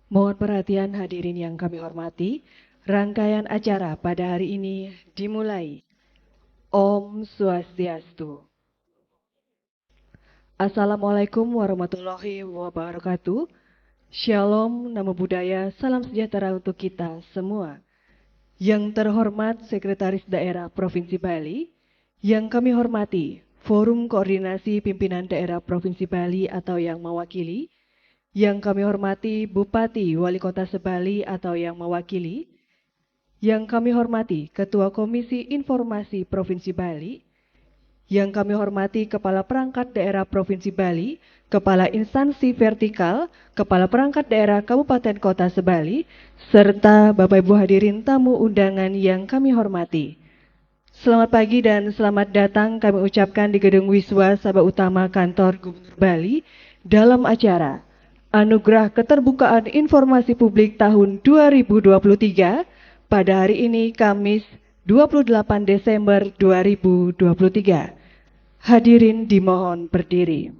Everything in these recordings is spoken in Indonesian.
Mohon perhatian hadirin yang kami hormati, rangkaian acara pada hari ini dimulai. Om Swastiastu. Assalamualaikum warahmatullahi wabarakatuh. Shalom, Namo Buddhaya, salam sejahtera untuk kita semua. Yang terhormat Sekretaris Daerah Provinsi Bali, yang kami hormati Forum Koordinasi Pimpinan Daerah Provinsi Bali atau yang mewakili, yang kami hormati Bupati Wali Kota Sebali atau yang mewakili, yang kami hormati Ketua Komisi Informasi Provinsi Bali, yang kami hormati Kepala Perangkat Daerah Provinsi Bali, Kepala Instansi Vertikal, Kepala Perangkat Daerah Kabupaten Kota Sebali, serta Bapak Ibu hadirin tamu undangan yang kami hormati. Selamat pagi dan selamat datang kami ucapkan di Gedung Wiswa Sabha Utama Kantor Gubernur Bali dalam acara Anugerah Keterbukaan Informasi Publik tahun 2023 pada hari ini Kamis 28 Desember 2023. Hadirin dimohon berdiri.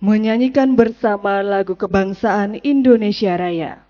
Menyanyikan bersama lagu kebangsaan Indonesia Raya.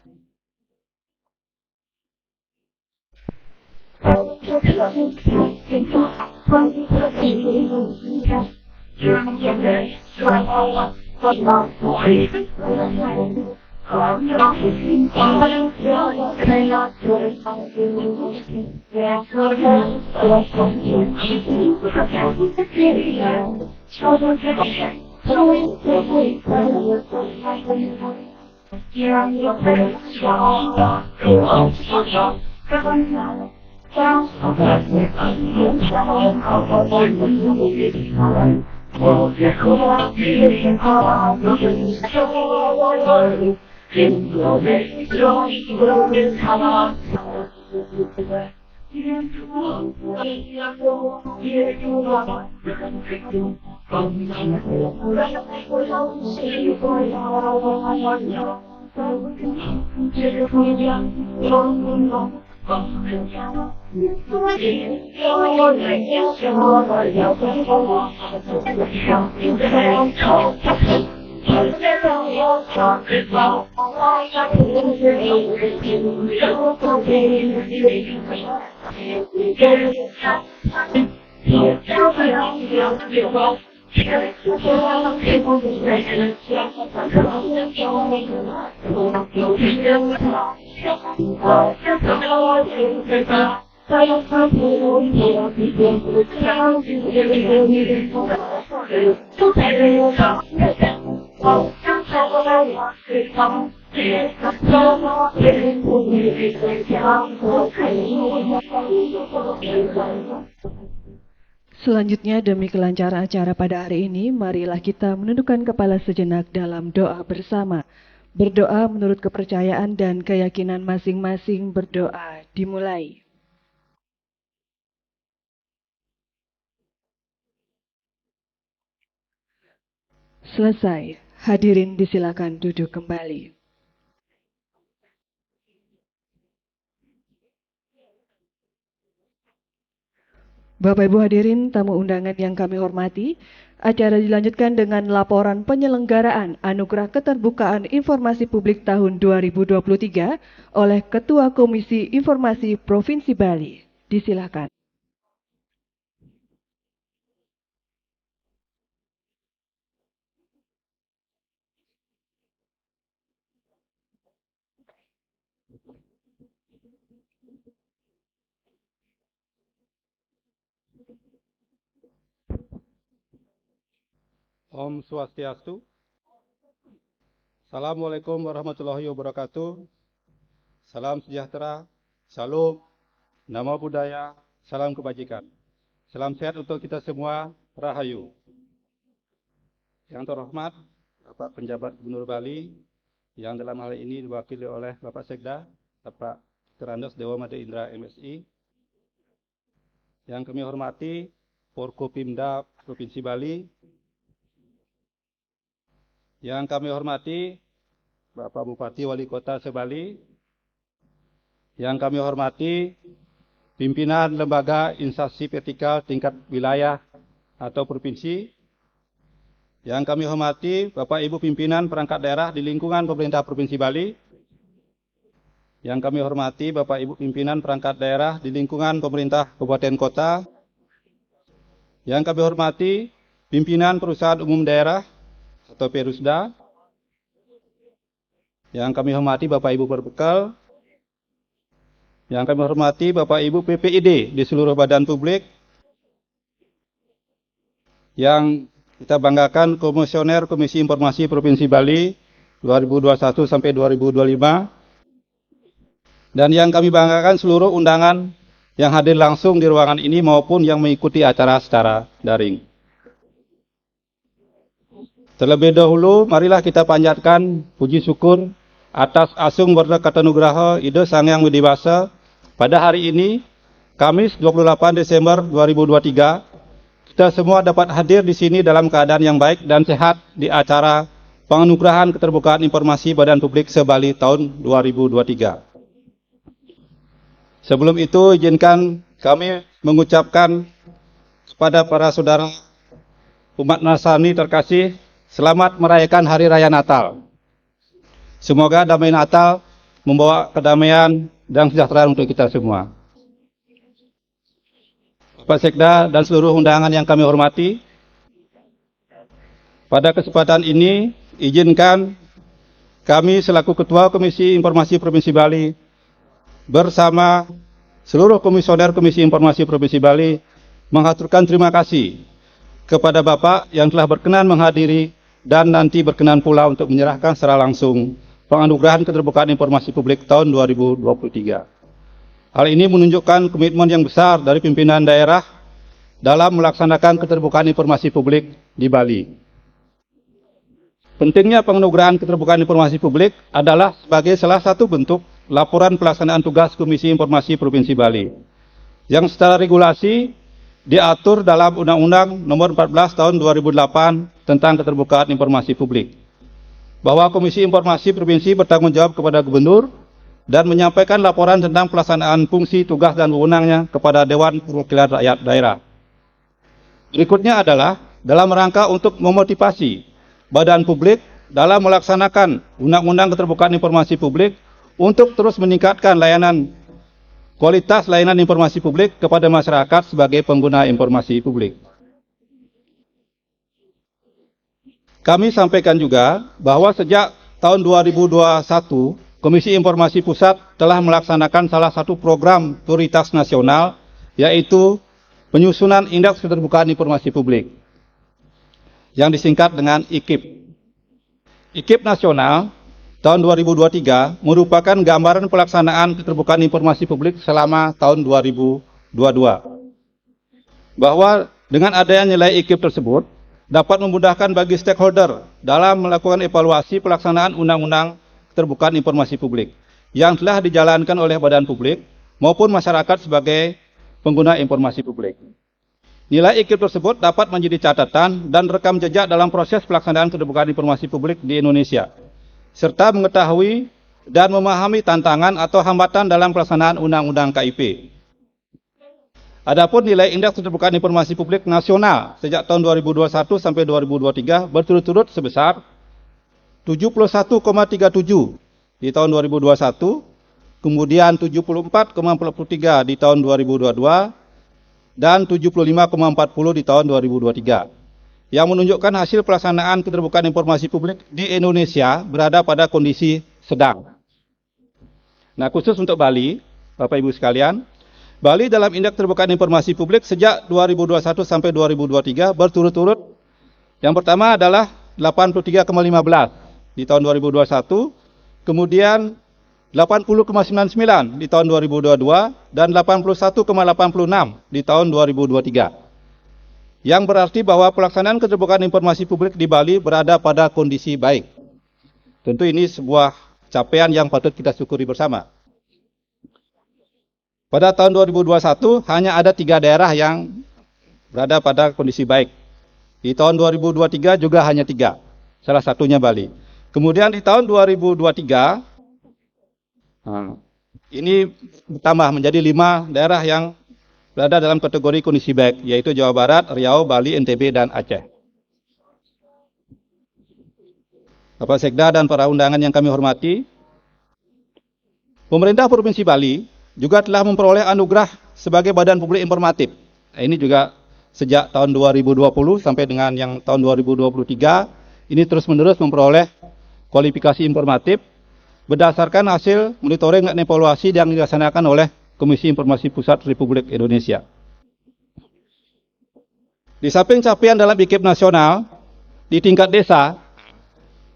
Selanjutnya demi kelancaran acara pada hari ini, marilah kita menundukkan kepala sejenak dalam doa bersama. Berdoa menurut kepercayaan dan keyakinan masing-masing. Berdoa dimulai. Selesai. Hadirin disilakan duduk kembali. Bapak Ibu hadirin tamu undangan yang kami hormati, acara dilanjutkan dengan laporan penyelenggaraan Anugerah Keterbukaan Informasi Publik tahun 2023 oleh Ketua Komisi Informasi Provinsi Bali. Disilakan. Om Swastiastu. Assalamualaikum warahmatullahi wabarakatuh. Salam sejahtera, salam, nama budaya, salam kebajikan. Salam sehat untuk kita semua, Rahayu. Yang terhormat, Bapak Penjabat Gubernur Bali, yang dalam hal ini diwakili oleh Bapak Sekda, Bapak Terandos Dewa Made Indra MSI. Yang kami hormati, Forkopimda Provinsi Bali. Yang kami hormati, Bapak Bupati Wali Kota Sebali. Yang kami hormati, pimpinan lembaga instansi vertikal tingkat wilayah atau provinsi. Yang kami hormati, Bapak Ibu pimpinan perangkat daerah di lingkungan pemerintah Provinsi Bali. Yang kami hormati, Bapak Ibu pimpinan perangkat daerah di lingkungan pemerintah kabupaten kota. Yang kami hormati, pimpinan perusahaan umum daerah atau Perusda. Yang kami hormati Bapak Ibu berbekal. Yang kami hormati Bapak Ibu PPID di seluruh badan publik. Yang kita banggakan Komisioner Komisi Informasi Provinsi Bali 2021 sampai 2025. Dan yang kami banggakan seluruh undangan yang hadir langsung di ruangan ini maupun yang mengikuti acara secara daring. Terlebih dahulu, marilah kita panjatkan puji syukur atas Asung Warna Kartanugraha Ida Sang Hyang Widibasa pada hari ini, Kamis 28 Desember 2023. Kita semua dapat hadir di sini dalam keadaan yang baik dan sehat di acara penganugerahan keterbukaan informasi Badan Publik se-Bali tahun 2023. Sebelum itu, izinkan kami mengucapkan kepada para saudara umat Nasrani terkasih, selamat merayakan Hari Raya Natal. Semoga damai Natal membawa kedamaian dan kesejahteraan untuk kita semua. Bapak Sekda dan seluruh undangan yang kami hormati, pada kesempatan ini izinkan kami selaku Ketua Komisi Informasi Provinsi Bali bersama seluruh komisioner Komisi Informasi Provinsi Bali mengaturkan terima kasih kepada Bapak yang telah berkenan menghadiri dan nanti berkenan pula untuk menyerahkan secara langsung penganugerahan keterbukaan informasi publik tahun 2023. Hal ini menunjukkan komitmen yang besar dari pimpinan daerah dalam melaksanakan keterbukaan informasi publik di Bali. Pentingnya penganugerahan keterbukaan informasi publik adalah sebagai salah satu bentuk laporan pelaksanaan tugas Komisi Informasi Provinsi Bali, yang secara regulasi diatur dalam Undang-Undang Nomor 14 Tahun 2008 tentang keterbukaan informasi publik, bahwa Komisi Informasi Provinsi bertanggung jawab kepada Gubernur dan menyampaikan laporan tentang pelaksanaan fungsi, tugas, dan wewenangnya kepada Dewan Perwakilan Rakyat Daerah. Berikutnya adalah dalam rangka untuk memotivasi badan publik dalam melaksanakan Undang-Undang Keterbukaan Informasi Publik untuk terus meningkatkan kualitas layanan informasi publik kepada masyarakat sebagai pengguna informasi publik. Kami sampaikan juga bahwa sejak tahun 2021, Komisi Informasi Pusat telah melaksanakan salah satu program prioritas nasional, yaitu penyusunan Indeks Keterbukaan Informasi Publik, yang disingkat dengan IKIP. IKIP nasional tahun 2023 merupakan gambaran pelaksanaan keterbukaan informasi publik selama tahun 2022. Bahwa dengan adanya nilai IKIP tersebut dapat memudahkan bagi stakeholder dalam melakukan evaluasi pelaksanaan Undang-Undang Keterbukaan Informasi Publik yang telah dijalankan oleh badan publik maupun masyarakat sebagai pengguna informasi publik. Nilai IKIP tersebut dapat menjadi catatan dan rekam jejak dalam proses pelaksanaan keterbukaan informasi publik di Indonesia, serta mengetahui dan memahami tantangan atau hambatan dalam pelaksanaan Undang-Undang KIP. Adapun nilai indeks keterbukaan informasi publik nasional sejak tahun 2021 sampai 2023 berturut-turut sebesar 71,37 di tahun 2021, kemudian 74,43 di tahun 2022, dan 75,40 di tahun 2023. Yang menunjukkan hasil pelaksanaan keterbukaan informasi publik di Indonesia berada pada kondisi sedang. Nah, khusus untuk Bali, Bapak Ibu sekalian, Bali dalam indeks keterbukaan informasi publik sejak 2021 sampai 2023 berturut-turut. Yang pertama adalah 83,15 di tahun 2021, kemudian 80,99 di tahun 2022, dan 81,86 di tahun 2023. Yang berarti bahwa pelaksanaan keterbukaan informasi publik di Bali berada pada kondisi baik. Tentu ini sebuah capaian yang patut kita syukuri bersama. Pada tahun 2021 hanya ada 3 daerah yang berada pada kondisi baik. Di tahun 2023 juga hanya 3, salah satunya Bali. Kemudian di tahun 2023 ini bertambah menjadi 5 daerah yang berada dalam kategori kondisi baik, yaitu Jawa Barat, Riau, Bali, NTB, dan Aceh. Bapak Sekda dan para undangan yang kami hormati, pemerintah Provinsi Bali juga telah memperoleh anugerah sebagai Badan Publik Informatif. Nah, ini juga sejak tahun 2020 sampai dengan yang tahun 2023, ini terus-menerus memperoleh kualifikasi informatif berdasarkan hasil monitoring dan evaluasi yang dilaksanakan oleh Komisi Informasi Pusat Republik Indonesia. Di samping capaian dalam IKIP nasional, di tingkat desa,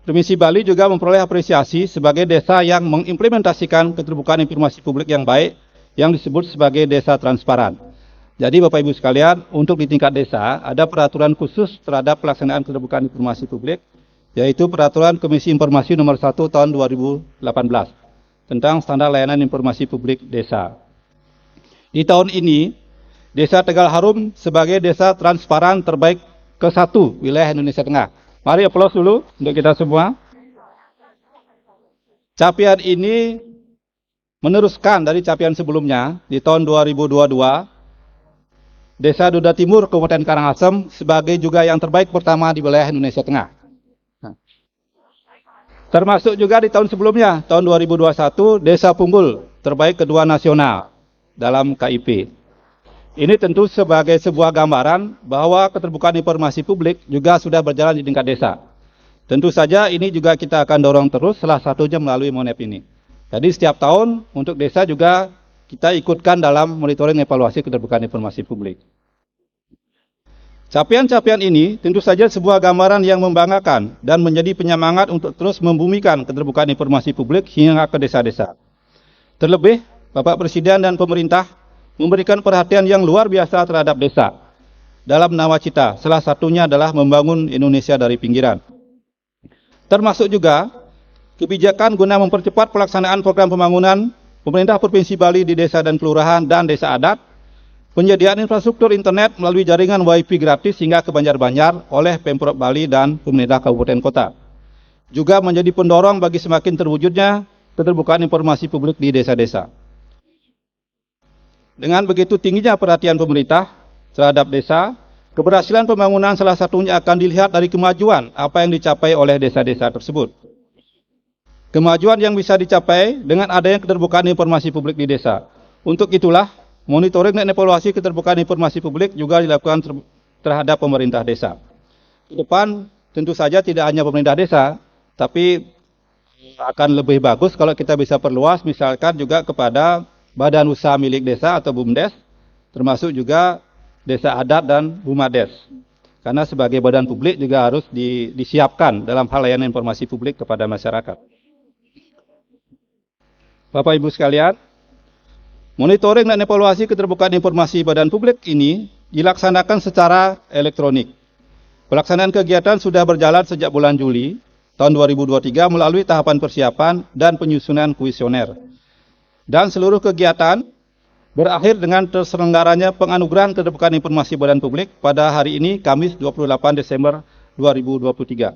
Provinsi Bali juga memperoleh apresiasi sebagai desa yang mengimplementasikan keterbukaan informasi publik yang baik, yang disebut sebagai desa transparan. Jadi Bapak Ibu sekalian, untuk di tingkat desa, ada peraturan khusus terhadap pelaksanaan keterbukaan informasi publik, yaitu Peraturan Komisi Informasi Nomor 1 Tahun 2018 tentang Standar Layanan Informasi Publik Desa. Di tahun ini, Desa Tegal Harum sebagai desa transparan terbaik ke-1 wilayah Indonesia Tengah. Mari aplaus dulu untuk kita semua. Capaian ini meneruskan dari capaian sebelumnya. Di tahun 2022, Desa Duda Timur, Kabupaten Karangasem sebagai juga yang terbaik pertama di wilayah Indonesia Tengah. Termasuk juga di tahun sebelumnya, tahun 2021, Desa Punggul terbaik kedua nasional dalam KIP. Ini tentu sebagai sebuah gambaran bahwa keterbukaan informasi publik juga sudah berjalan di tingkat desa. Tentu saja ini juga kita akan dorong terus, salah satunya melalui Monep ini. Jadi setiap tahun untuk desa juga kita ikutkan dalam monitoring evaluasi keterbukaan informasi publik. Capaian-capaian ini tentu saja sebuah gambaran yang membanggakan dan menjadi penyemangat untuk terus membumikan keterbukaan informasi publik hingga ke desa-desa. Terlebih, Bapak Presiden dan pemerintah memberikan perhatian yang luar biasa terhadap desa dalam nawacita, salah satunya adalah membangun Indonesia dari pinggiran. Termasuk juga kebijakan guna mempercepat pelaksanaan program pembangunan pemerintah Provinsi Bali di desa dan kelurahan dan desa adat, penyediaan infrastruktur internet melalui jaringan WiFi gratis hingga ke Banjar-Banjar oleh Pemprov Bali dan pemerintah kabupaten kota. Juga menjadi pendorong bagi semakin terwujudnya keterbukaan informasi publik di desa-desa. Dengan begitu tingginya perhatian pemerintah terhadap desa, keberhasilan pembangunan salah satunya akan dilihat dari kemajuan apa yang dicapai oleh desa-desa tersebut. Kemajuan yang bisa dicapai dengan adanya keterbukaan informasi publik di desa. Untuk itulah, monitoring dan evaluasi keterbukaan informasi publik juga dilakukan terhadap pemerintah desa. Ke depan tentu saja tidak hanya pemerintah desa, tapi akan lebih bagus kalau kita bisa perluas misalkan juga kepada badan usaha milik desa atau BUMDes, termasuk juga desa adat dan BUMADes. Karena sebagai badan publik juga harus disiapkan dalam hal layanan informasi publik kepada masyarakat. Bapak Ibu sekalian, monitoring dan evaluasi keterbukaan informasi badan publik ini dilaksanakan secara elektronik. Pelaksanaan kegiatan sudah berjalan sejak bulan Juli tahun 2023 melalui tahapan persiapan dan penyusunan kuesioner. Dan seluruh kegiatan berakhir dengan terselenggaranya penganugerahan keterbukaan informasi badan publik pada hari ini, Kamis 28 Desember 2023.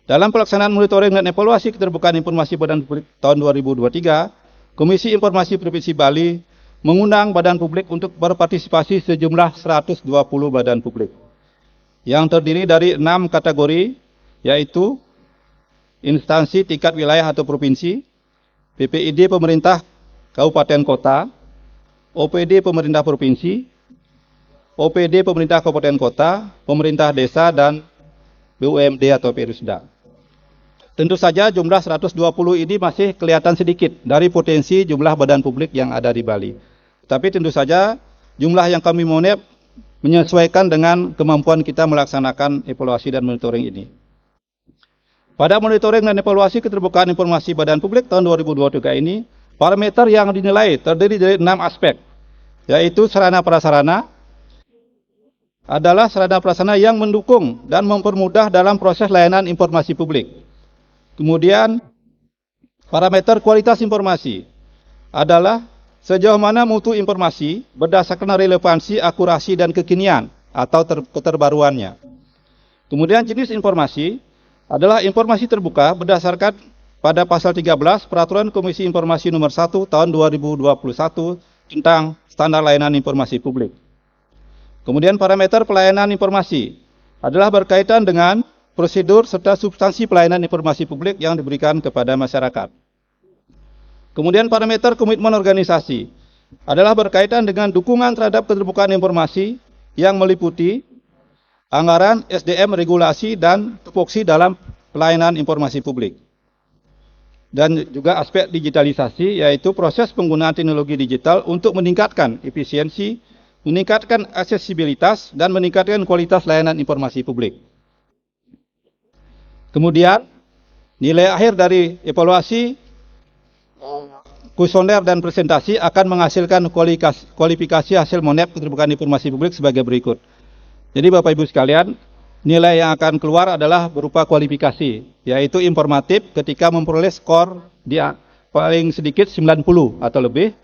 Dalam pelaksanaan monitoring dan evaluasi keterbukaan informasi badan publik tahun 2023, Komisi Informasi Provinsi Bali mengundang badan publik untuk berpartisipasi sejumlah 120 badan publik yang terdiri dari 6 kategori, yaitu instansi tingkat wilayah atau provinsi, PPID pemerintah kabupaten kota, OPD pemerintah provinsi, OPD pemerintah kabupaten kota, pemerintah desa, dan BUMD atau Perusda. Tentu saja jumlah 120 ini masih kelihatan sedikit dari potensi jumlah badan publik yang ada di Bali. Tapi tentu saja jumlah yang kami monep menyesuaikan dengan kemampuan kita melaksanakan evaluasi dan monitoring ini. Pada monitoring dan evaluasi keterbukaan informasi badan publik tahun 2023 ini, parameter yang dinilai terdiri dari 6 aspek, yaitu sarana prasarana adalah sarana prasarana yang mendukung dan mempermudah dalam proses layanan informasi publik. Kemudian, parameter kualitas informasi adalah sejauh mana mutu informasi berdasarkan relevansi, akurasi, dan kekinian atau keterbaruannya. Kemudian jenis informasi adalah informasi terbuka berdasarkan pada pasal 13 Peraturan Komisi Informasi Nomor 1 Tahun 2021 tentang standar layanan informasi publik. Kemudian parameter pelayanan informasi adalah berkaitan dengan prosedur serta substansi pelayanan informasi publik yang diberikan kepada masyarakat. Kemudian parameter komitmen organisasi adalah berkaitan dengan dukungan terhadap keterbukaan informasi yang meliputi anggaran, SDM, regulasi, dan tupoksi dalam pelayanan informasi publik. Dan juga aspek digitalisasi, yaitu proses penggunaan teknologi digital untuk meningkatkan efisiensi, meningkatkan aksesibilitas, dan meningkatkan kualitas layanan informasi publik. Kemudian, nilai akhir dari evaluasi kuesioner dan presentasi akan menghasilkan kualifikasi hasil monep keterbukaan informasi publik sebagai berikut. Jadi Bapak Ibu sekalian, nilai yang akan keluar adalah berupa kualifikasi, yaitu informatif ketika memperoleh skor di paling sedikit 90 atau lebih.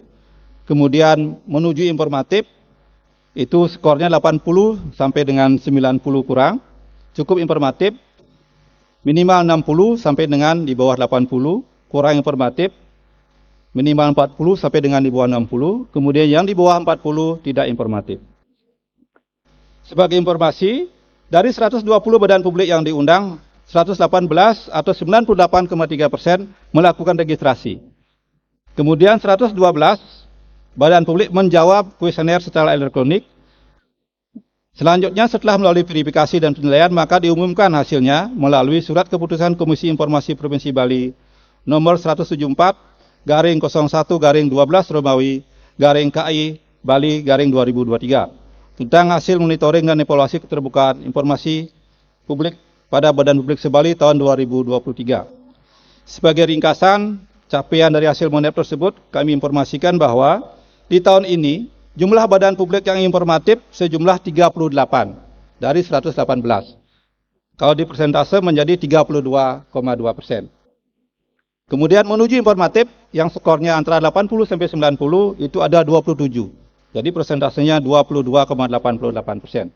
Kemudian menuju informatif, itu skornya 80 sampai dengan 90 kurang. Cukup informatif, minimal 60 sampai dengan di bawah 80, kurang informatif, minimal 40 sampai dengan di bawah 60, kemudian yang di bawah 40 tidak informatif. Sebagai informasi, dari 120 badan publik yang diundang, 118 atau 98,3% melakukan registrasi. Kemudian 112 badan publik menjawab kuesioner secara elektronik. Selanjutnya setelah melalui verifikasi dan penilaian, maka diumumkan hasilnya melalui surat keputusan Komisi Informasi Provinsi Bali nomor 174/01/12 Romawi /KI Bali /2023 tentang hasil monitoring dan evaluasi keterbukaan informasi publik pada badan publik se-Bali tahun 2023. Sebagai ringkasan capaian dari hasil monep tersebut, kami informasikan bahwa di tahun ini jumlah badan publik yang informatif sejumlah 38 dari 118. Kalau di persentase menjadi 32,2%. Kemudian menuju informatif yang skornya antara 80 sampai 90 itu ada 27. Jadi persentasenya 22,88%.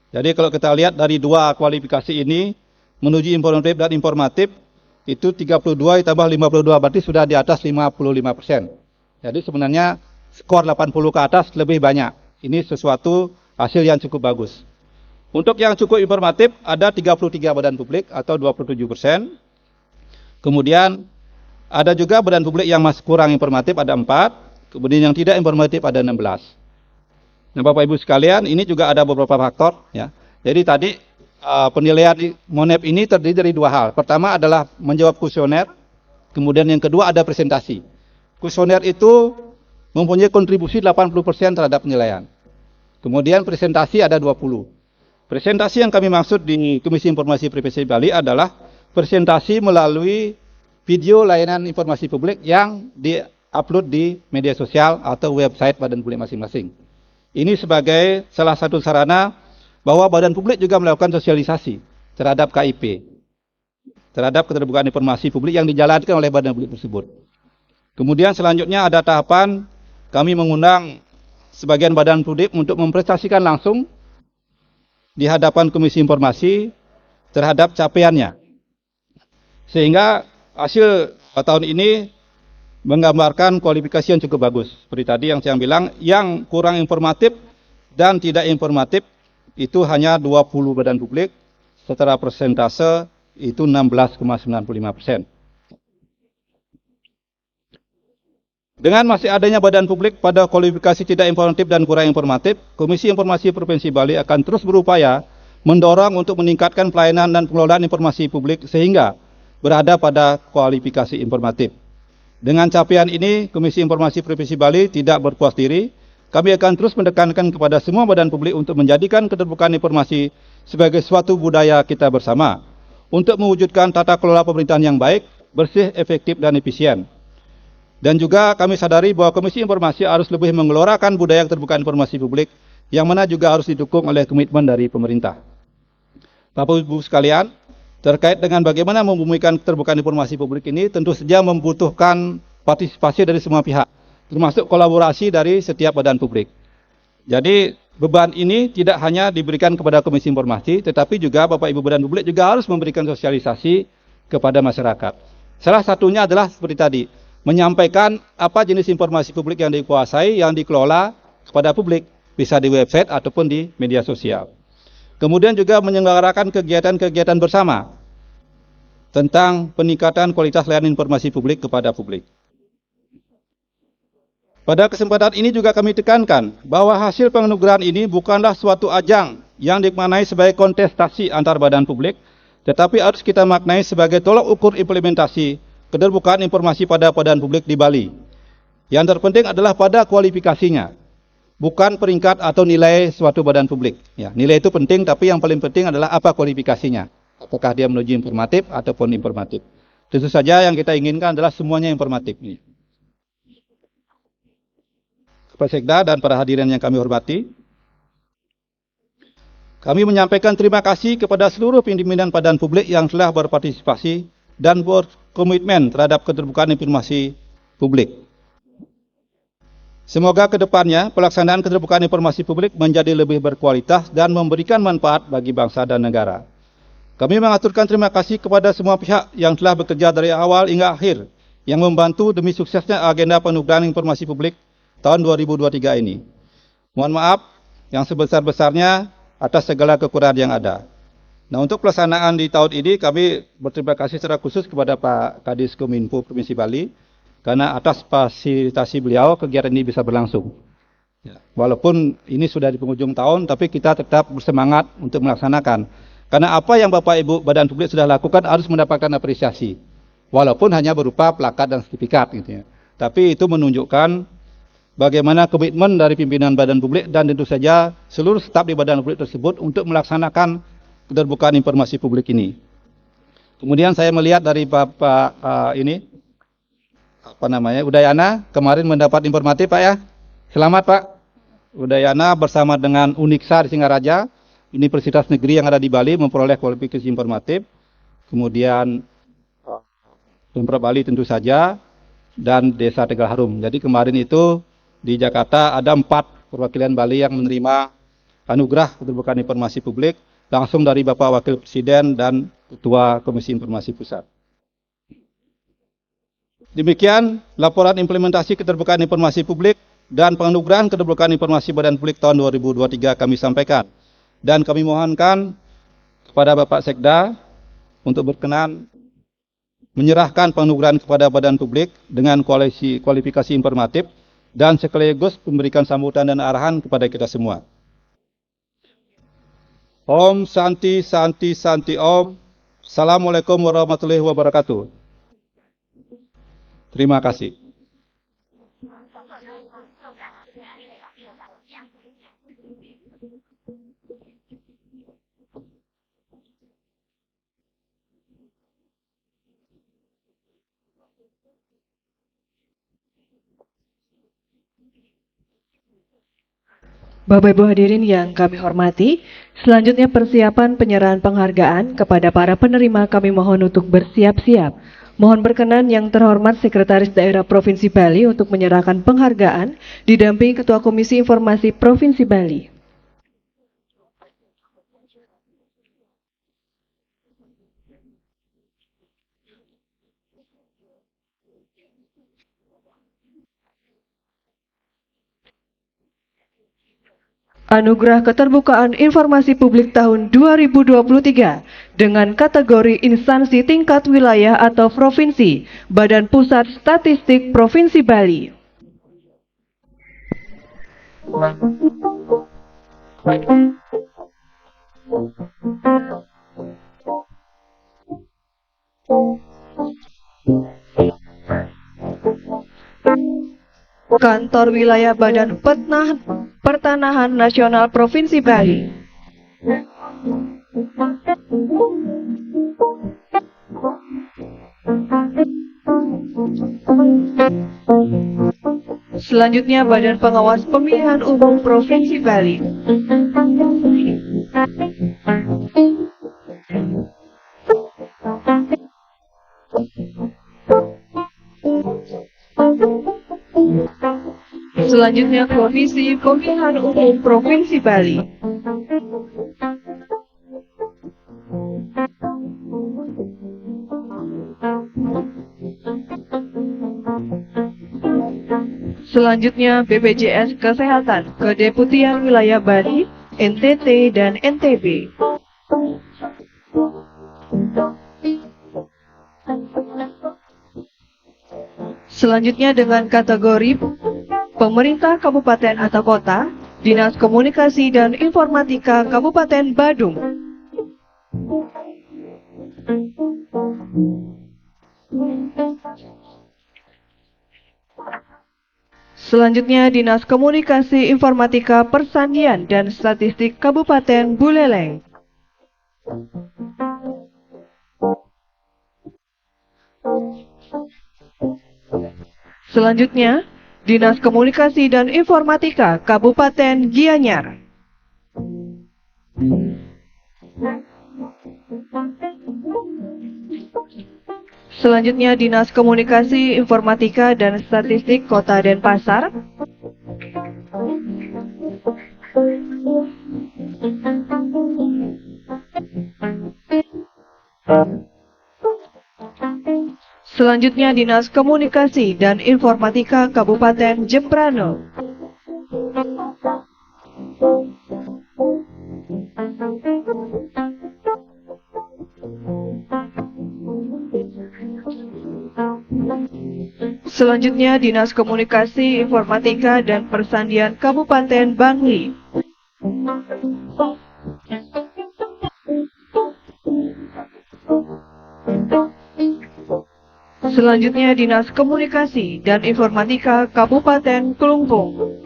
Jadi kalau kita lihat dari dua kualifikasi ini menuju informatif dan informatif itu 32 ditambah 52 berarti sudah di atas 55%. Jadi sebenarnya skor 80 ke atas lebih banyak. Ini sesuatu hasil yang cukup bagus. Untuk yang cukup informatif ada 33 badan publik atau 27%. Kemudian ada juga badan publik yang masih kurang informatif ada 4. Kemudian yang tidak informatif ada 16. Nah, Bapak Ibu sekalian, ini juga ada beberapa faktor. Ya. Jadi tadi penilaian monep ini terdiri dari dua hal. Pertama adalah menjawab kuesioner. Kemudian yang kedua ada presentasi. Kuesioner itu mempunyai kontribusi 80% terhadap penilaian. Kemudian presentasi ada 20. Presentasi yang kami maksud di Komisi Informasi Provinsi Bali adalah presentasi melalui video layanan informasi publik yang di-upload di media sosial atau website badan publik masing-masing. Ini sebagai salah satu sarana bahwa badan publik juga melakukan sosialisasi terhadap KIP, terhadap keterbukaan informasi publik yang dijalankan oleh badan publik tersebut. Kemudian selanjutnya ada tahapan kami mengundang sebagian badan publik untuk mempresentasikan langsung di hadapan Komisi Informasi terhadap capaiannya. Sehingga hasil tahun ini menggambarkan kualifikasi yang cukup bagus. Seperti tadi yang saya bilang, yang kurang informatif dan tidak informatif itu hanya 20 badan publik, secara persentase itu 16,95%. Dengan masih adanya badan publik pada kualifikasi tidak informatif dan kurang informatif, Komisi Informasi Provinsi Bali akan terus berupaya mendorong untuk meningkatkan pelayanan dan pengelolaan informasi publik sehingga berada pada kualifikasi informatif. Dengan capaian ini, Komisi Informasi Provinsi Bali tidak berpuas diri. Kami akan terus mendekankan kepada semua badan publik untuk menjadikan keterbukaan informasi sebagai suatu budaya kita bersama untuk mewujudkan tata kelola pemerintahan yang baik, bersih, efektif, dan efisien. Dan juga kami sadari bahwa Komisi Informasi harus lebih menggelorakan budaya keterbukaan informasi publik yang mana juga harus didukung oleh komitmen dari pemerintah. Bapak Ibu sekalian, terkait dengan bagaimana membumikan keterbukaan informasi publik ini tentu saja membutuhkan partisipasi dari semua pihak, termasuk kolaborasi dari setiap badan publik. Jadi beban ini tidak hanya diberikan kepada Komisi Informasi, tetapi juga Bapak Ibu badan publik juga harus memberikan sosialisasi kepada masyarakat. Salah satunya adalah seperti tadi, menyampaikan apa jenis informasi publik yang dikuasai, yang dikelola kepada publik, bisa di website ataupun di media sosial. Kemudian juga menyelenggarakan kegiatan-kegiatan bersama tentang peningkatan kualitas layanan informasi publik kepada publik. Pada kesempatan ini juga kami tekankan bahwa hasil penganugerahan ini bukanlah suatu ajang yang dimaknai sebagai kontestasi antar badan publik, tetapi harus kita maknai sebagai tolak ukur implementasi keterbukaan informasi pada badan publik di Bali. Yang terpenting adalah pada kualifikasinya, bukan peringkat atau nilai suatu badan publik. Ya, nilai itu penting, tapi yang paling penting adalah apa kualifikasinya. Apakah dia menuju informatif ataupun informatif. Tentu saja yang kita inginkan adalah semuanya informatif. Kepada Sekda dan para hadirin yang kami hormati, kami menyampaikan terima kasih kepada seluruh pimpinan badan publik yang telah berpartisipasi dan berkomitmen terhadap keterbukaan informasi publik. Semoga ke depannya pelaksanaan keterbukaan informasi publik menjadi lebih berkualitas dan memberikan manfaat bagi bangsa dan negara. Kami mengaturkan terima kasih kepada semua pihak yang telah bekerja dari awal hingga akhir yang membantu demi suksesnya agenda penganugerahan informasi publik tahun 2023 ini. Mohon maaf yang sebesar-besarnya atas segala kekurangan yang ada. Nah, untuk pelaksanaan di tahun ini kami berterima kasih secara khusus kepada Pak Kadis Kominfo Provinsi Bali karena atas fasilitasi beliau kegiatan ini bisa berlangsung. Ya, walaupun ini sudah di penghujung tahun, tapi kita tetap bersemangat untuk melaksanakan. Karena apa yang Bapak Ibu badan publik sudah lakukan harus mendapatkan apresiasi. Walaupun hanya berupa plakat dan sertifikat gitu ya. Tapi itu menunjukkan bagaimana komitmen dari pimpinan badan publik dan tentu saja seluruh staf di badan publik tersebut untuk melaksanakan keterbukaan informasi publik ini. Kemudian saya melihat dari Bapak Udayana kemarin mendapat informatif Pak ya. Selamat Pak. Udayana bersama dengan Uniksa di Singaraja, Universitas Negeri yang ada di Bali memperoleh kualifikasi informatif. Kemudian Pemprov Bali tentu saja dan Desa Tegal Harum. Jadi kemarin itu di Jakarta ada 4 perwakilan Bali yang menerima anugerah keterbukaan informasi publik langsung dari Bapak Wakil Presiden dan Ketua Komisi Informasi Pusat. Demikian laporan implementasi keterbukaan informasi publik dan penganugerahan keterbukaan informasi badan publik tahun 2023 kami sampaikan. Dan kami mohonkan kepada Bapak Sekda untuk berkenan menyerahkan penganugerahan kepada badan publik dengan kualifikasi informatif dan sekaligus memberikan sambutan dan arahan kepada kita semua. Om Santi Santi Santi Om. Assalamualaikum warahmatullahi wabarakatuh. Terima kasih. Bapak Ibu hadirin yang kami hormati, selanjutnya persiapan penyerahan penghargaan kepada para penerima kami mohon untuk bersiap-siap. Mohon berkenan yang terhormat Sekretaris Daerah Provinsi Bali untuk menyerahkan penghargaan didampingi Ketua Komisi Informasi Provinsi Bali. Anugerah Keterbukaan Informasi Publik tahun 2023 dengan kategori instansi tingkat wilayah atau provinsi, Badan Pusat Statistik Provinsi Bali. Kantor Wilayah Badan Pertanahan Nasional Provinsi Bali. Selanjutnya Badan Pengawas Pemilihan Umum Provinsi Bali. Selanjutnya Komisi Pemilihan Umum Provinsi Bali. Selanjutnya BPJS Kesehatan, Kedeputian Wilayah Bali, NTT dan NTB. Selanjutnya dengan kategori Pemerintah Kabupaten atau Kota, Dinas Komunikasi dan Informatika Kabupaten Badung. Selanjutnya Dinas Komunikasi Informatika Persandian dan Statistik Kabupaten Buleleng. Selanjutnya Dinas Komunikasi dan Informatika Kabupaten Gianyar. Selanjutnya Dinas Komunikasi Informatika dan Statistik Kota Denpasar. Selanjutnya Dinas Komunikasi dan Informatika Kabupaten Jembrano. Selanjutnya Dinas Komunikasi Informatika dan Persandian Kabupaten Bangli. Selanjutnya Dinas Komunikasi dan Informatika Kabupaten Kelungkung.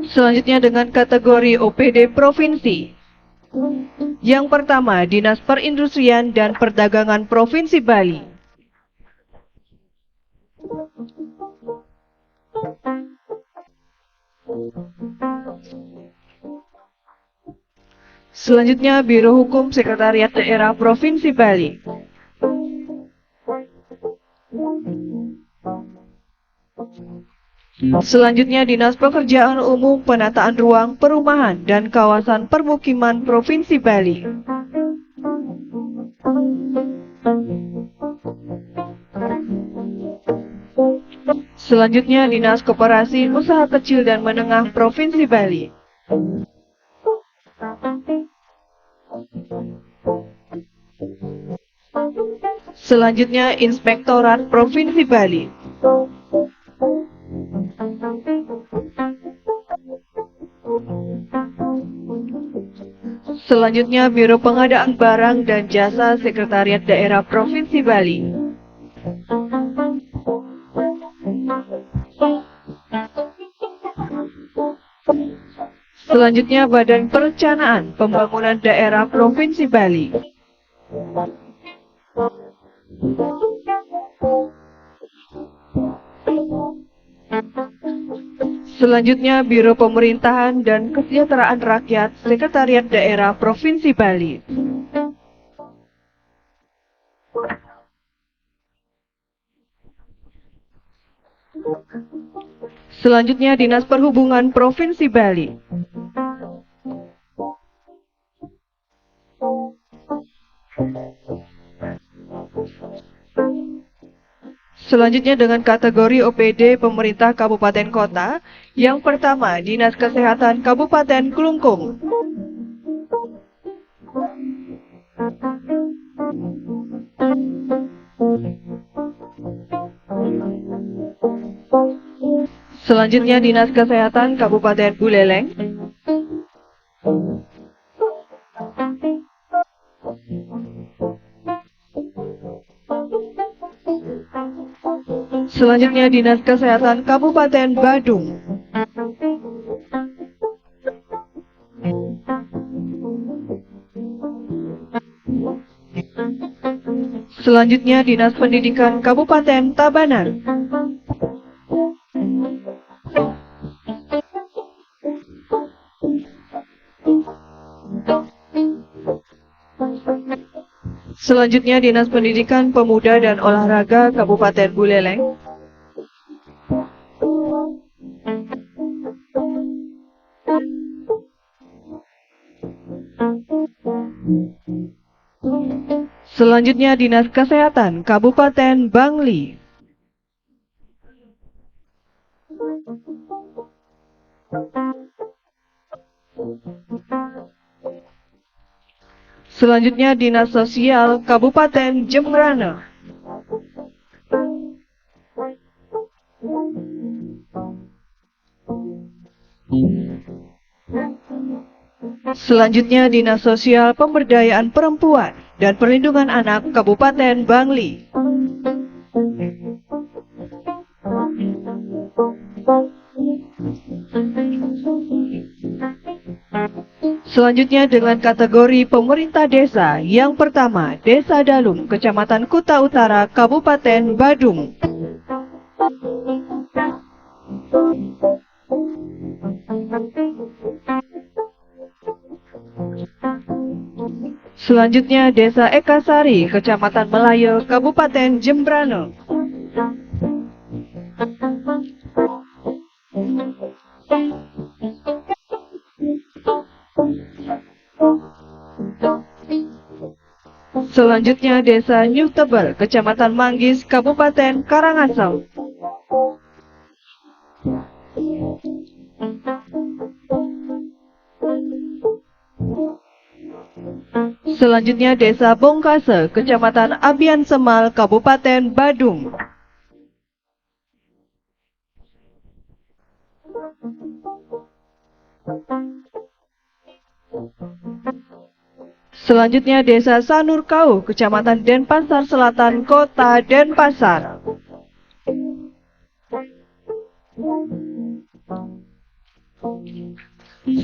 Selanjutnya dengan kategori OPD Provinsi. Yang pertama, Dinas Perindustrian dan Perdagangan Provinsi Bali. Selanjutnya, Biro Hukum Sekretariat Daerah Provinsi Bali. Selanjutnya, Dinas Pekerjaan Umum, Penataan Ruang, Perumahan, dan Kawasan Permukiman Provinsi Bali. Selanjutnya, Dinas Koperasi Usaha Kecil dan Menengah Provinsi Bali. Selanjutnya, Inspektorat Provinsi Bali. Selanjutnya, Biro Pengadaan Barang dan Jasa Sekretariat Daerah Provinsi Bali. Selanjutnya, Badan Perencanaan Pembangunan Daerah Provinsi Bali. Selanjutnya, Biro Pemerintahan dan Kesejahteraan Rakyat Sekretariat Daerah Provinsi Bali. Selanjutnya, Dinas Perhubungan Provinsi Bali. Selanjutnya dengan kategori OPD pemerintah kabupaten kota. Yang pertama, Dinas Kesehatan Kabupaten Klungkung. Selanjutnya Dinas Kesehatan Kabupaten Buleleng. Selanjutnya Dinas Kesehatan Kabupaten Badung. Selanjutnya Dinas Pendidikan Kabupaten Tabanan. Selanjutnya Dinas Pendidikan Pemuda dan Olahraga Kabupaten Buleleng. Selanjutnya Dinas Kesehatan Kabupaten Bangli. Selanjutnya Dinas Sosial Kabupaten Jembrana. Selanjutnya Dinas Sosial Pemberdayaan Perempuan dan Perlindungan Anak Kabupaten Bangli. Selanjutnya dengan kategori pemerintah desa. Yang pertama, Desa Dalum, Kecamatan Kuta Utara, Kabupaten Badung. Selanjutnya Desa Ekasari, Kecamatan Melayu, Kabupaten Jembrana. Selanjutnya Desa New Tebel, Kecamatan Manggis, Kabupaten Karangasem. Selanjutnya Desa Bongkase, Kecamatan Abian Semal, Kabupaten Badung. Selanjutnya Desa Sanurkau, Kecamatan Denpasar Selatan, Kota Denpasar.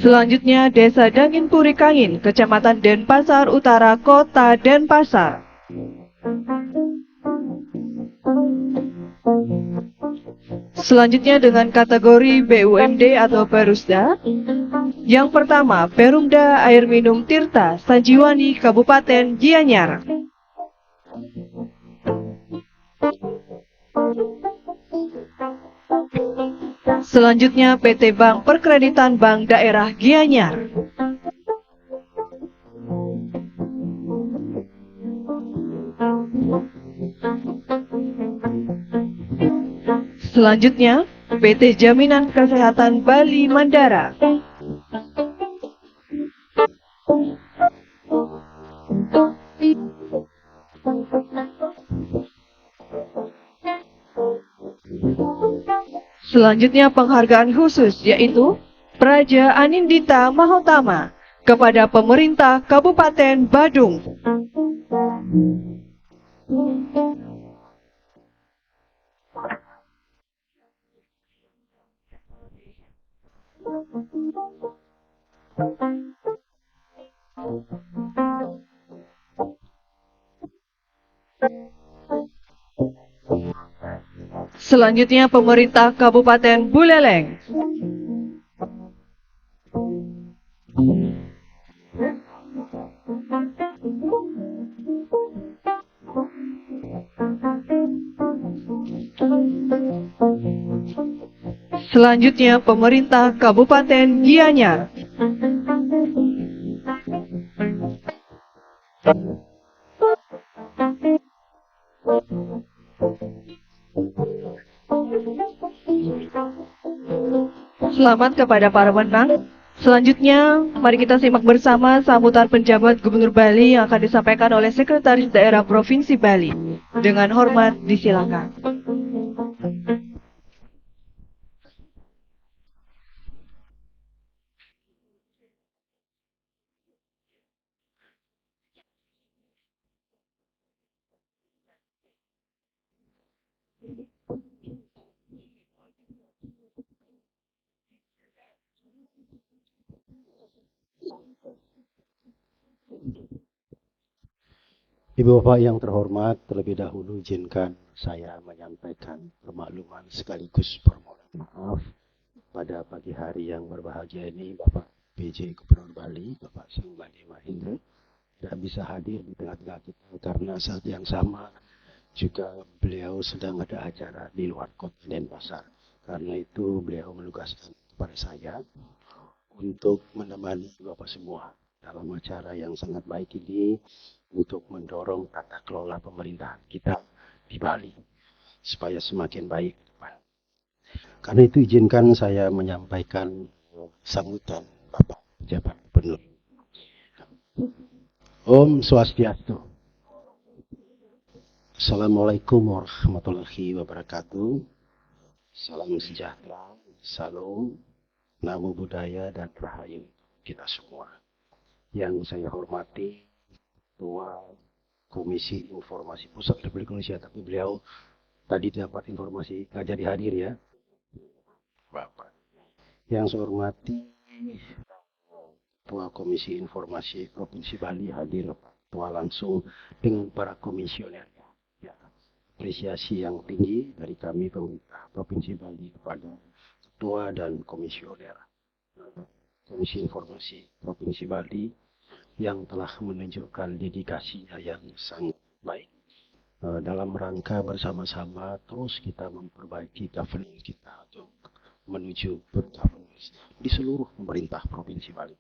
Selanjutnya Desa Danginpuri Kangin, Kecamatan Denpasar Utara, Kota Denpasar. Selanjutnya dengan kategori BUMD atau Perusda. Yang pertama, Perumda Air Minum Tirta Sanjiwani, Kabupaten Gianyar. Selanjutnya PT Bank Perkreditan Bank Daerah Gianyar. Selanjutnya, PT Jaminan Kesehatan Bali Mandara. Selanjutnya penghargaan khusus yaitu Praja Anindita Mahotama kepada pemerintah Kabupaten Badung. Selanjutnya pemerintah Kabupaten Buleleng. Selanjutnya pemerintah Kabupaten Gianyar. selamat kepada para pemenang. Selanjutnya, mari kita simak bersama sambutan penjabat Gubernur Bali yang akan disampaikan oleh Sekretaris Daerah Provinsi Bali. Dengan hormat, disilakan. Ibu Bapak yang terhormat, terlebih dahulu izinkan saya menyampaikan permakluman sekaligus permohonan maaf pada pagi hari yang berbahagia ini Bapak PJ Gubernur Bali, Bapak Sangbani Mahindra, tidak bisa hadir di tengah-tengah kita karena saat yang sama juga beliau sedang ada acara di luar kota Denpasar. Karena itu beliau menugaskan kepada saya untuk menemani Bapak semua dalam acara yang sangat baik ini untuk mendorong tata kelola pemerintahan kita di Bali supaya semakin baik. Karena itu izinkan saya menyampaikan sambutan Bapak Pejabat Gubernur. Om Swastiastu. Assalamualaikum warahmatullahi wabarakatuh. Salam sejahtera, salam, namo buddhaya dan rahayu kita semua. Yang saya hormati Ketua Komisi Informasi Pusat Republik Indonesia, tapi beliau tadi dapat informasi nggak jadi hadir ya, Bapak. Yang saya hormati Ketua Komisi Informasi Provinsi Bali hadir Ketua langsung dengan para komisioner. Ya, apresiasi yang tinggi dari kami pemerintah Provinsi Bali kepada Ketua dan Komisioner Komisi Informasi Provinsi Bali yang telah menunjukkan dedikasinya yang sangat baik dalam rangka bersama-sama terus kita memperbaiki governance kita untuk menuju good governance di seluruh pemerintah Provinsi Bali.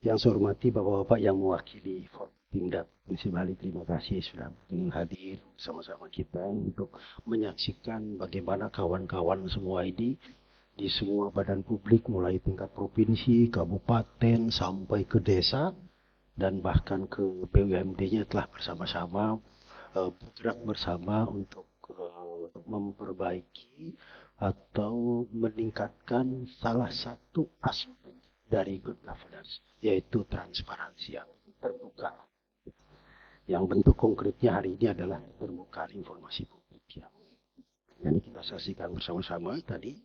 Yang saya hormati Bapak-Bapak yang mewakili Pemda Provinsi Bali, terima kasih sudah hadir sama-sama kita untuk menyaksikan bagaimana kawan-kawan semua ini di semua badan publik mulai tingkat provinsi, kabupaten, sampai ke desa dan bahkan ke BUMD-nya telah bersama-sama bergerak bersama untuk memperbaiki atau meningkatkan salah satu aspek dari good governance, yaitu transparansi yang terbuka. Yang bentuk konkretnya hari ini adalah keterbukaan informasi publik. Yang kita saksikan bersama-sama tadi.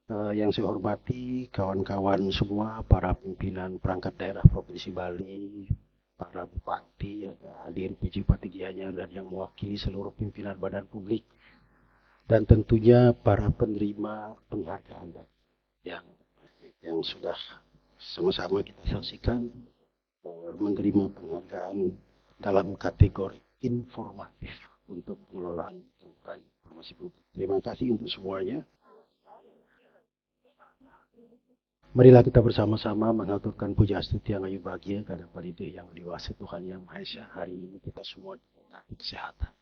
Yang saya hormati kawan-kawan semua, para pimpinan perangkat daerah Provinsi Bali, para bupati, hadir PJ Patigianya dan yang mewakili seluruh pimpinan badan publik, dan tentunya para penerima penghargaan yang sudah sama-sama kita saksikan menerima penghargaan dalam kategori informatif untuk pengelolaan informasi publik. Terima kasih untuk semuanya. Marilah kita bersama-sama mengaturkan puja astuti yang ayu bahagia kepada Palide yang dewasa Tuhan Yang Maha Esa. Hari ini kita semua diberikan kesehatan,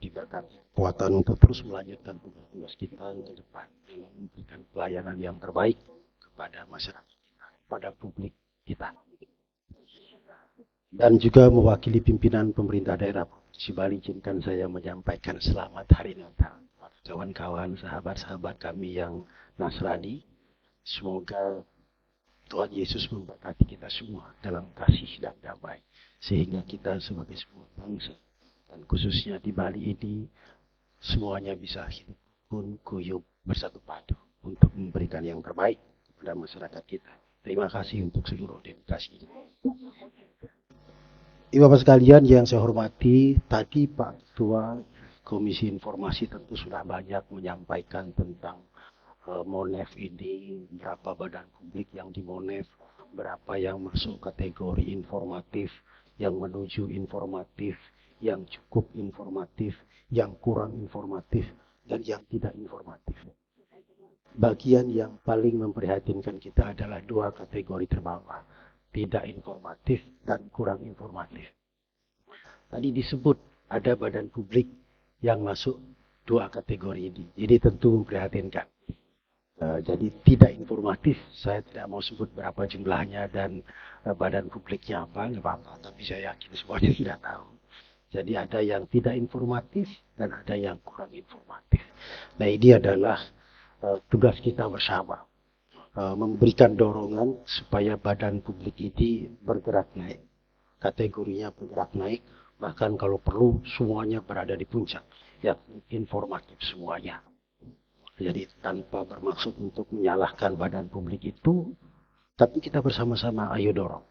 diberikan kekuatan untuk terus melanjutkan tugas kita ke depan dengan memberikan pelayanan yang terbaik kepada masyarakat kita, pada publik kita. Dan juga mewakili pimpinan pemerintah daerah Provinsi Bali, izinkan saya menyampaikan selamat Hari Natal pada kawan-kawan, sahabat-sahabat kami yang Nasrani. Semoga Tuhan Yesus memberkati kita semua dalam kasih dan damai, sehingga kita sebagai sebuah bangsa dan khususnya di Bali ini semuanya bisa hidup rukun, guyup, bersatu padu untuk memberikan yang terbaik kepada masyarakat kita. Terima kasih untuk seluruh dedikasi. Ibu Bapak sekalian yang saya hormati, tadi Pak Ketua Komisi Informasi tentu sudah banyak menyampaikan tentang Monef ini, berapa badan publik yang di Monef, berapa yang masuk kategori informatif, yang menuju informatif, yang cukup informatif, yang kurang informatif, dan yang tidak informatif. Bagian yang paling memprihatinkan kita adalah dua kategori terbawah, tidak informatif dan kurang informatif. Tadi disebut ada badan publik yang masuk dua kategori ini, jadi tentu memprihatinkan. Jadi tidak informatif, saya tidak mau sebut berapa jumlahnya dan badan publiknya apa, nggak apa-apa, tapi saya yakin semuanya tidak tahu. Jadi ada yang tidak informatif dan ada yang kurang informatif. Nah ini adalah tugas kita bersama, memberikan dorongan supaya badan publik ini bergerak naik, kategorinya bergerak naik, bahkan kalau perlu semuanya berada di puncak, ya informatif semuanya. Jadi tanpa bermaksud untuk menyalahkan badan publik itu, tapi kita bersama-sama ayo dorong.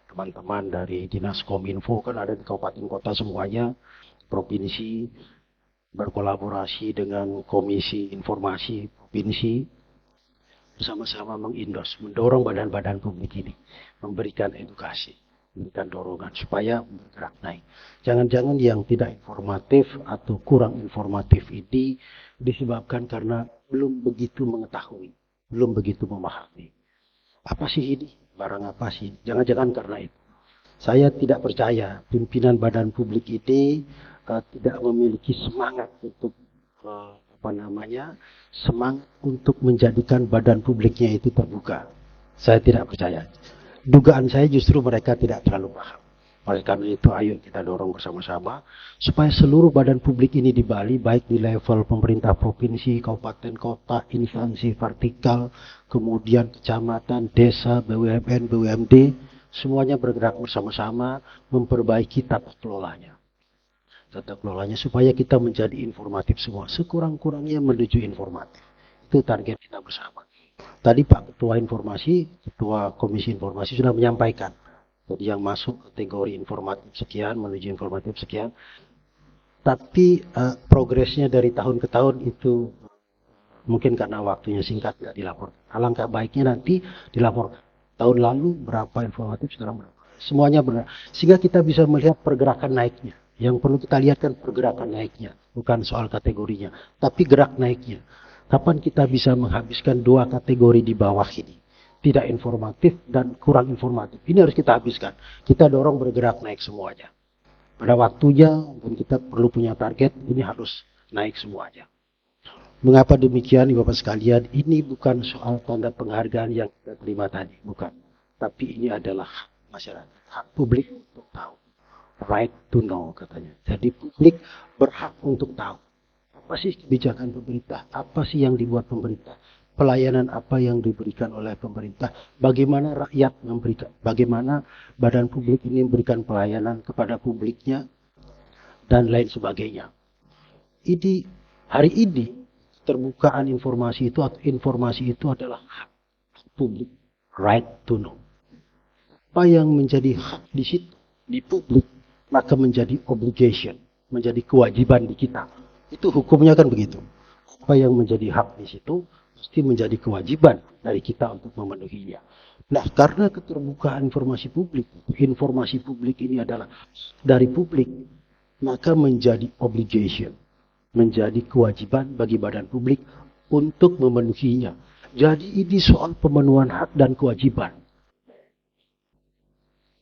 Teman-teman dari Dinas Kominfo kan ada di kabupaten kota semuanya, provinsi, berkolaborasi dengan Komisi Informasi Provinsi, bersama-sama mendorong badan-badan publik ini, memberikan edukasi, memberikan dorongan supaya bergerak naik. Jangan-jangan yang tidak informatif atau kurang informatif ini disebabkan karena belum begitu mengetahui, belum begitu memahami. Apa sih ini? Barang apa sih? Jangan-jangan karena itu. Saya tidak percaya pimpinan badan publik ini tidak memiliki semangat untuk semangat untuk menjadikan badan publiknya itu terbuka. Saya tidak percaya. Dugaan saya justru mereka tidak terlalu paham. Oleh karena itu, ayo kita dorong bersama-sama supaya seluruh badan publik ini di Bali, baik di level pemerintah provinsi, kabupaten, kota, instansi vertikal, kemudian kecamatan, desa, BUMN, BUMD, semuanya bergerak bersama-sama memperbaiki tata kelolanya. Tata kelolanya supaya kita menjadi informatif semua. Sekurang-kurangnya menuju informatif. Itu target kita bersama. Tadi Pak Ketua Informasi, Ketua Komisi Informasi sudah menyampaikan. Jadi yang masuk kategori informatif sekian, menuju informatif sekian. Tapi progresnya dari tahun ke tahun itu mungkin karena waktunya singkat tidak dilaporkan. Alangkah baiknya nanti dilaporkan. Tahun lalu berapa informatif, sekarang berapa. Semuanya benar. Sehingga kita bisa melihat pergerakan naiknya. Yang perlu kita lihat kan pergerakan naiknya. Bukan soal kategorinya. Tapi gerak naiknya. Kapan kita bisa menghabiskan dua kategori di bawah ini? Tidak informatif dan kurang informatif. Ini harus kita habiskan. Kita dorong bergerak naik semuanya. Pada waktunya, dan kita perlu punya target, ini harus naik semuanya. Mengapa demikian, Bapak sekalian? Ini bukan soal tanda penghargaan yang kita terima tadi. Bukan. Tapi ini adalah hak masyarakat. Hak publik untuk tahu. Right to know katanya. Jadi publik berhak untuk tahu. Apa sih kebijakan pemerintah? Apa sih yang dibuat pemerintah? Pelayanan apa yang diberikan oleh pemerintah, bagaimana rakyat memberikan, bagaimana badan publik ini memberikan pelayanan kepada publiknya, dan lain sebagainya. Hari ini, terbukaan informasi itu atau informasi itu adalah hak publik, right to know. Apa yang menjadi hak di situ, di publik, maka menjadi obligation, menjadi kewajiban di kita. Itu hukumnya kan begitu. Apa yang menjadi hak di situ, mesti menjadi kewajiban dari kita untuk memenuhinya. Nah, karena keterbukaan informasi publik ini adalah dari publik, maka menjadi obligation, menjadi kewajiban bagi badan publik untuk memenuhinya. Jadi ini soal pemenuhan hak dan kewajiban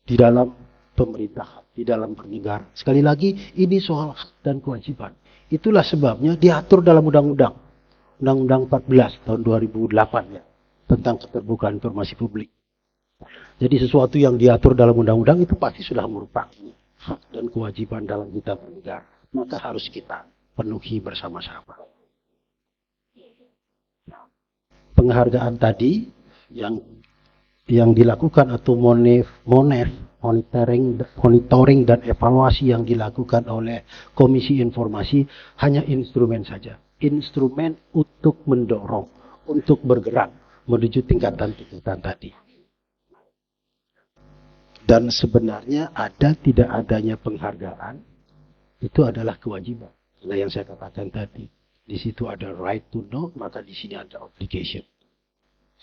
di dalam pemerintah, di dalam bernegara. Sekali lagi, ini soal hak dan kewajiban. Itulah sebabnya diatur dalam undang-undang. Undang-Undang 14 tahun 2008 ya, tentang keterbukaan informasi publik. Jadi sesuatu yang diatur dalam undang-undang itu pasti sudah merupakan hak dan kewajiban dalam kita bernegara. Maka harus kita penuhi bersama-sama. Penghargaan tadi yang dilakukan atau monitoring dan evaluasi yang dilakukan oleh Komisi Informasi hanya instrumen saja. Instrumen untuk mendorong, untuk bergerak menuju tingkatan-tingkatan tadi. Dan sebenarnya tidak adanya penghargaan, itu adalah kewajiban. Nah yang saya katakan tadi, di situ ada right to know, maka di sini ada obligation.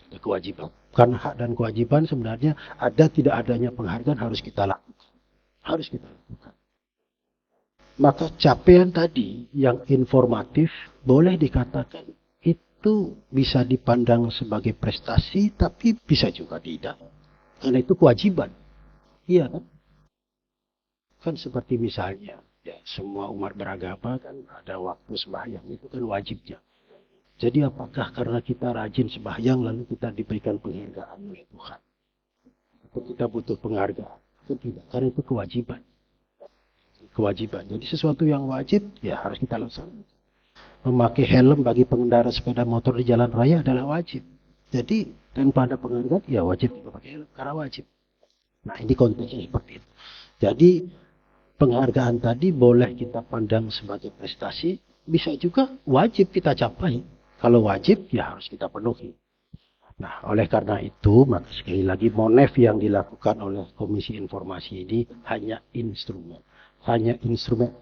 Ada kewajiban. Karena hak dan kewajiban sebenarnya tidak adanya penghargaan harus kita lakukan. Harus kita lakukan. Maka capaian tadi yang informatif boleh dikatakan itu bisa dipandang sebagai prestasi, tapi bisa juga tidak. Karena itu kewajiban. Iya kan? Kan seperti misalnya, ya, semua umat beragama kan ada waktu sembahyang, itu kan wajibnya. Jadi apakah karena kita rajin sembahyang lalu kita diberikan penghargaan oleh Tuhan? Atau kita butuh penghargaan? Atau tidak? Karena itu kewajiban. Kewajiban. Jadi sesuatu yang wajib ya harus kita laksanakan. Memakai helm bagi pengendara sepeda motor di jalan raya adalah wajib. Jadi tanpa ada penghargaan ya wajib memakai helm karena wajib. Nah ini konteksnya seperti itu. Jadi penghargaan tadi boleh kita pandang sebagai prestasi, bisa juga wajib kita capai. Kalau wajib ya harus kita penuhi. Nah oleh karena itu maka sekali lagi MONEF yang dilakukan oleh Komisi Informasi ini hanya instrumen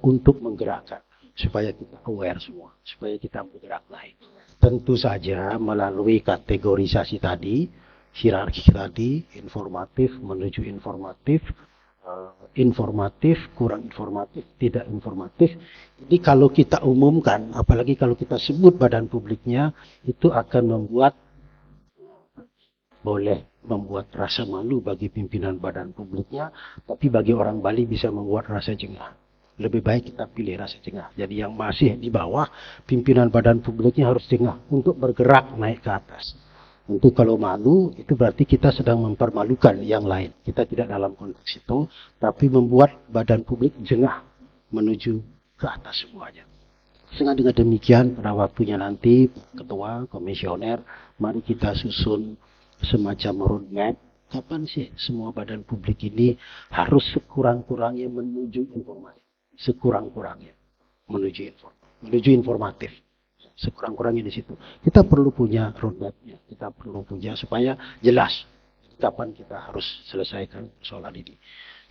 untuk menggerakkan supaya kita aware semua, supaya kita bergerak naik. Tentu saja melalui kategorisasi tadi, hierarki tadi, informatif menuju informatif, informatif, kurang informatif, tidak informatif. Jadi kalau kita umumkan, apalagi kalau kita sebut badan publiknya, itu akan boleh membuat rasa malu bagi pimpinan badan publiknya, tapi bagi orang Bali bisa membuat rasa jengah. Lebih baik kita pilih rasa jengah. Jadi yang masih di bawah, pimpinan badan publiknya harus jengah untuk bergerak naik ke atas. Untuk kalau malu, itu berarti kita sedang mempermalukan yang lain. Kita tidak dalam konteks itu, tapi membuat badan publik jengah menuju ke atas semuanya. Sehingga dengan demikian, pada waktunya nanti, ketua, komisioner, mari kita susun semacam roadmap. Kapan sih semua badan publik ini harus sekurang-kurangnya menuju informatif. Sekurang-kurangnya menuju informatif. Sekurang-kurangnya di situ. Kita perlu punya roadmapnya. Kita perlu punya supaya jelas kapan kita harus selesaikan persoalan ini.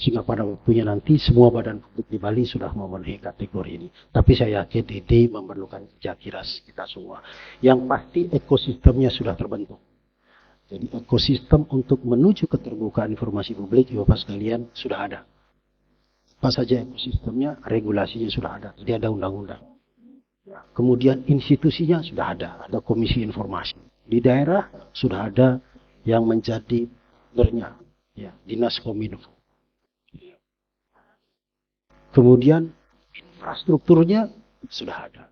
Sehingga pada waktunya nanti semua badan publik di Bali sudah memenuhi kategori ini. Tapi saya yakin ini memerlukan kerja keras kita semua. Yang pasti ekosistemnya sudah terbentuk. Jadi ekosistem untuk menuju keterbukaan informasi publik, Bapak sekalian, sudah ada. Apa saja ekosistemnya, regulasinya sudah ada. Jadi ada undang-undang. Kemudian institusinya sudah ada komisi informasi. Di daerah sudah ada yang menjadi leadernya, ya, Dinas Kominfo. Kemudian infrastrukturnya sudah ada.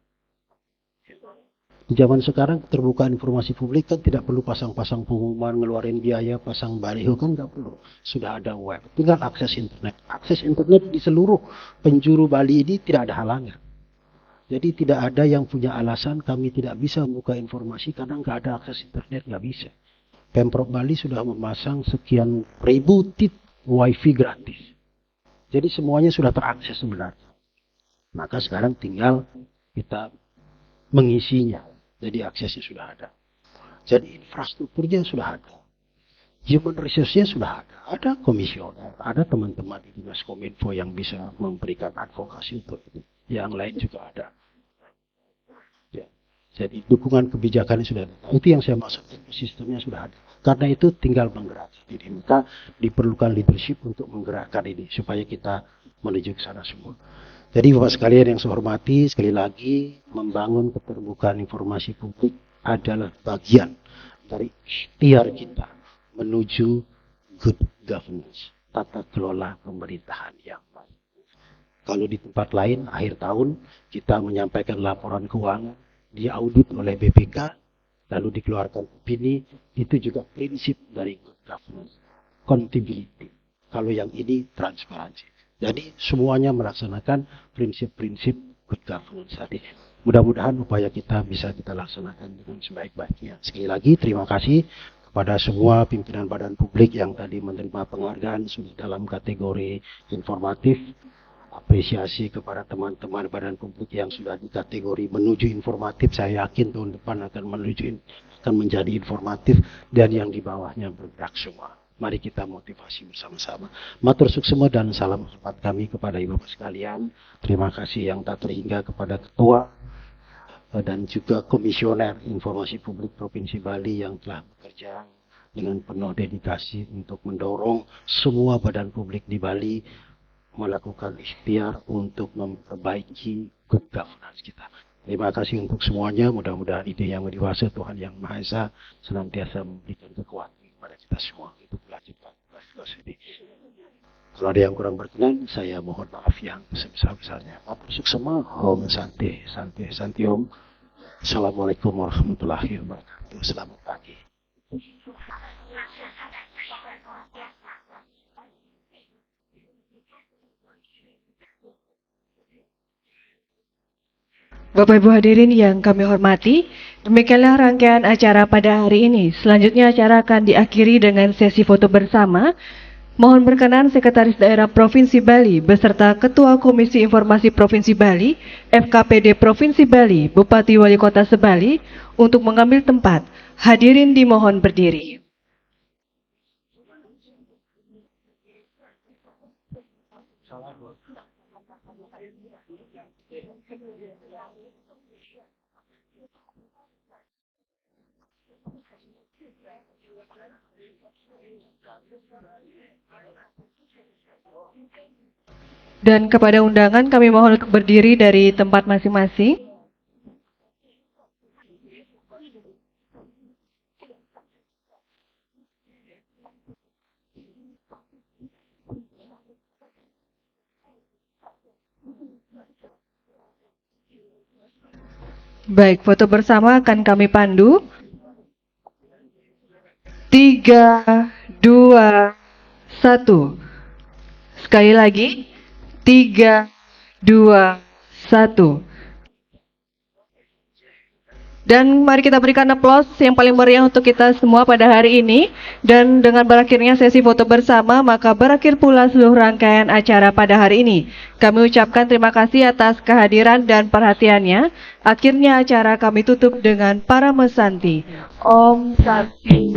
Di zaman sekarang keterbukaan informasi publik kan tidak perlu pasang-pasang pengumuman, ngeluarin biaya, pasang baliho kan nggak perlu. Sudah ada web, tinggal akses internet. Akses internet di seluruh penjuru Bali ini tidak ada halangan. Jadi tidak ada yang punya alasan kami tidak bisa membuka informasi karena nggak ada akses internet, nggak bisa. Pemprov Bali sudah memasang sekian ribu titik wifi gratis. Jadi semuanya sudah terakses sebenarnya. Maka sekarang tinggal kita mengisinya. Jadi aksesnya sudah ada. Jadi infrastrukturnya sudah ada. Human resource-nya sudah ada. Ada komisioner, ada teman-teman di Dinas Kominfo yang bisa memberikan advokasi untuk itu. Yang lain juga ada. Ya. Jadi dukungan kebijakannya sudah ada. Itu yang saya maksud. Sistemnya sudah ada. Karena itu tinggal menggerak. Jadi maka diperlukan leadership untuk menggerakkan ini. Supaya kita menuju ke sana semua. Jadi Bapak sekalian yang saya hormati, sekali lagi membangun keterbukaan informasi publik adalah bagian dari ikhtiar kita menuju good governance, tata kelola pemerintahan yang baik. Kalau di tempat lain, akhir tahun kita menyampaikan laporan keuangan, diaudit oleh BPK, lalu dikeluarkan opini, itu juga prinsip dari good governance, accountability. Kalau yang ini transparansi. Jadi semuanya melaksanakan prinsip-prinsip good governance tadi. Mudah-mudahan upaya kita bisa kita laksanakan dengan sebaik-baiknya. Sekali lagi terima kasih kepada semua pimpinan badan publik yang tadi menerima penghargaan sudah dalam kategori informatif. Apresiasi kepada teman-teman badan publik yang sudah di kategori menuju informatif. Saya yakin tahun depan akan menjadi informatif dan yang di bawahnya bergerak semua. Mari kita motivasi bersama-sama. Matur suksema dan salam hormat kami kepada Ibu Bapak sekalian. Terima kasih yang tak terhingga kepada Ketua dan juga Komisioner Informasi Publik Provinsi Bali yang telah bekerja dengan penuh dedikasi untuk mendorong semua badan publik di Bali melakukan ikhtiar untuk memperbaiki good governance kita. Terima kasih untuk semuanya. Mudah-mudahan ide yang dewasa Tuhan Yang Maha Esa senantiasa memberikan kekuatan kepada kita semua. Itu kelanjutan ini. Kalau ada yang kurang berkenan, saya mohon maaf yang sebesar-besarnya. Matur suksema, Om Santi, Santi, Santi Om. Assalamualaikum warahmatullahi wabarakatuh. Selamat pagi. Bapak Ibu hadirin yang kami hormati, demikianlah rangkaian acara pada hari ini. Selanjutnya acara akan diakhiri dengan sesi foto bersama. Mohon berkenan Sekretaris Daerah Provinsi Bali beserta Ketua Komisi Informasi Provinsi Bali, FKPD Provinsi Bali, Bupati Wali Kota Sebali untuk mengambil tempat. Hadirin dimohon berdiri. Dan kepada undangan kami mohon untuk berdiri dari tempat masing-masing. Baik, foto bersama akan kami pandu. 3, 2, 1. Sekali lagi. 3, 2, 1. Dan mari kita berikan aplaus yang paling meriah untuk kita semua pada hari ini. Dan dengan berakhirnya sesi foto bersama, maka berakhir pula seluruh rangkaian acara pada hari ini. Kami ucapkan terima kasih atas kehadiran dan perhatiannya. Akhirnya acara kami tutup dengan para mesanti. Om Santi.